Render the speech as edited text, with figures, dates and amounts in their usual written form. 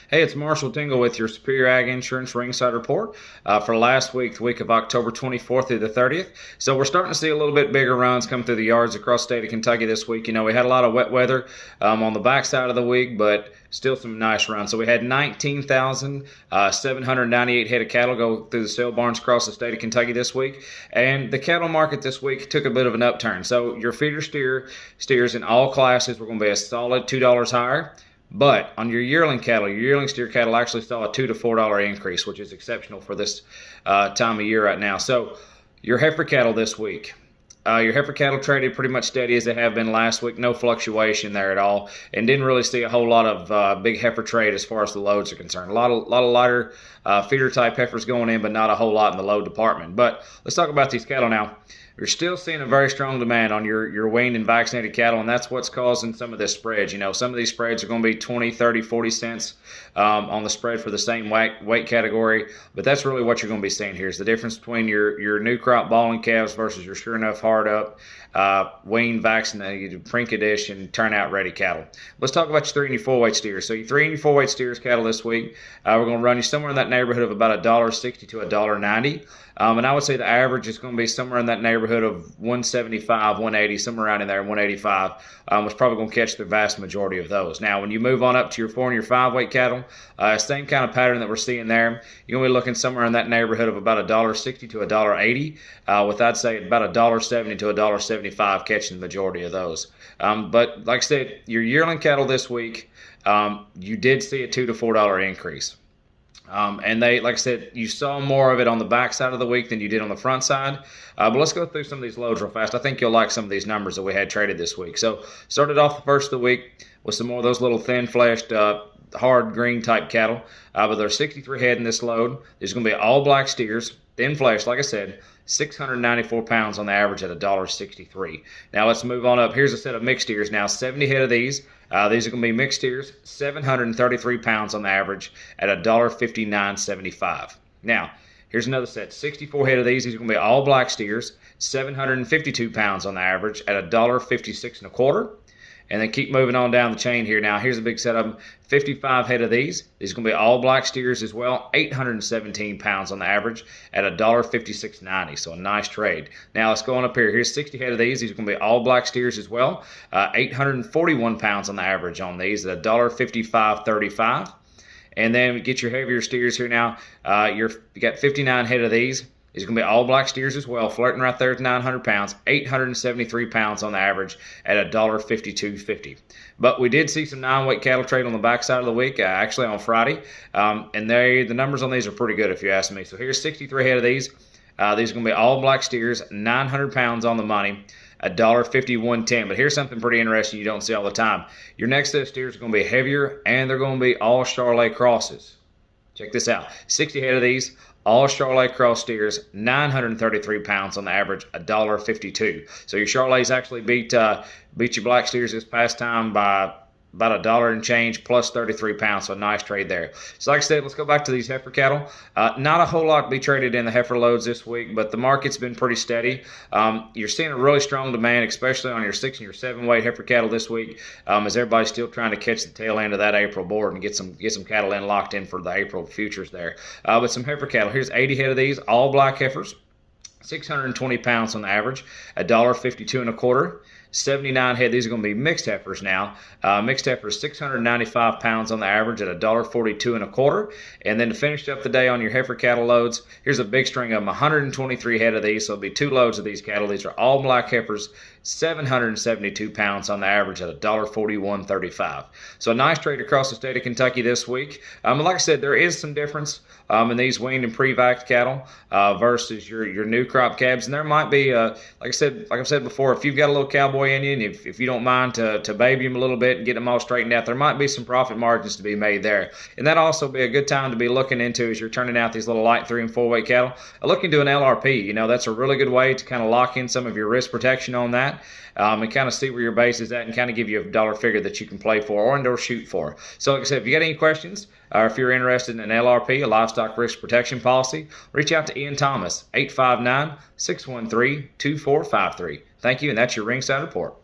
Hey, it's Marshall Tingle with your Superior Ag Insurance Ringside Report for last week, the week of October 24th through the 30th. So we're starting to see a little bit bigger runs come through the yards across the state of Kentucky this week. You know, we had a lot of wet weather on the backside of the week, but still some nice runs. So we had 19,798 head of cattle go through the sale barns across the state of Kentucky this week. And the cattle market this week took a bit of an upturn. So your feeder steers in all classes were going to be a solid $2 higher. But on your yearling cattle, your yearling steer cattle actually saw a $2 to $4 increase, which is exceptional for this time of year right now. So your heifer cattle this week, your heifer cattle traded pretty much steady as they have been last week. No fluctuation there at all, and didn't really see a whole lot of big heifer trade as far as the loads are concerned. A lot of lighter feeder type heifers going in, but not a whole lot in the load department. But let's talk about these cattle now. You're still seeing a very strong demand on your weaned and vaccinated cattle, and that's what's causing some of this spread. You know, some of these spreads are going to be 20, 30, 40 cents on the spread for the same weight category, but that's really what you're going to be seeing here is the difference between your new crop balling calves versus your sure enough hard up weaned, vaccinated, pre-conditioned, and turnout ready cattle. Let's talk about your 3 and your 4 weight steers. So your 3 and your 4 weight steers cattle this week, we're going to run you somewhere in that neighborhood of about $1.60 to $1.90. And I would say the average is going to be somewhere in that neighborhood of 175, 180, somewhere around in there, 185. Was probably going to catch the vast majority of those. Now, when you move on up to your 4 and your 5 weight cattle, same kind of pattern that we're seeing there. You're going to be looking somewhere in that neighborhood of about $1.60 to $1.80, with I'd say about $1.70 to $1.75 catching the majority of those. But like I said, your yearling cattle this week, you did see a $2 to $4 increase. And they, like I said, you saw more of it on the back side of the week than you did on the front side. But let's go through some of these loads real fast. I think you'll like some of these numbers that we had traded this week. So started off the first of the week with some more of those little thin-fleshed, hard green type cattle. But there's 63 head in this load. There's going to be all black steers, thin fleshed, like I said, 694 pounds on the average at $1.63. Now let's move on up. Here's a set of mixed steers now, 70 head of these. These are going to be mixed steers, 733 pounds on the average at $1.5975. Now, here's another set, 64 head of these. These are going to be all black steers, 752 pounds on the average at $1.56 and a quarter. And then keep moving on down the chain here. Now, here's a big set of them. 55 head of these. These are going to be all black steers as well. 817 pounds on the average at $1.5690. So a nice trade. Now, let's go on up here. Here's 60 head of these. These are going to be all black steers as well. 841 pounds on the average on these at $1.5535. And then we get your heavier steers here now. You got 59 head of these. These are going to be all black steers as well, flirting right there at 900 pounds, 873 pounds on the average at $1.5250. But we did see some 9-weight cattle trade on the backside of the week, actually on Friday, and the numbers on these are pretty good if you ask me. So here's 63 head of these. These are going to be all black steers, 900 pounds on the money, $1.5110. But here's something pretty interesting you don't see all the time. Your next set of steers are going to be heavier, and they're going to be all Charolais crosses. Check this out. 60 head of these, all Charolais cross steers, 933 pounds on the average, $1.52. So your Charolais actually beat your black steers this past time by about $1 and change plus 33 pounds. So a nice trade there. So like I said, let's go back to these heifer cattle. Not a whole lot to be traded in the heifer loads this week, but the market's been pretty steady. You're seeing a really strong demand, especially on your 6 and your 7 weight heifer cattle this week, as everybody's still trying to catch the tail end of that April board and get some cattle in locked in for the April futures there. But some heifer cattle. Here's 80 head of these, all black heifers, 620 pounds on the average, $1.52 and a quarter. 79 head. These are going to be mixed heifers now. Mixed heifers, 695 pounds on the average at $1.42 and a quarter. And then to finish up the day on your heifer cattle loads, here's a big string of them, 123 head of these. So it'll be 2 loads of these cattle. These are all black heifers, 772 pounds on the average at $1.4135. So a nice trade across the state of Kentucky this week. Like I said, there is some difference in these weaned and pre-vaxxed cattle versus your new crop calves. And there might be, like I've said before, if you've got a little cowboy in you, and if you don't mind to baby them a little bit and get them all straightened out, there might be some profit margins to be made there. And that'd also be a good time to be looking into as you're turning out these little light 3 and 4 weight cattle. Look into an LRP. You know, that's a really good way to kind of lock in some of your risk protection on that. And kind of see where your base is at and kind of give you a dollar figure that you can play for or shoot for. So like I said, if you got any questions or if you're interested in an LRP, a livestock risk protection policy, reach out to Ian Thomas, 859-613-2453. Thank you, and that's your Ringside Report.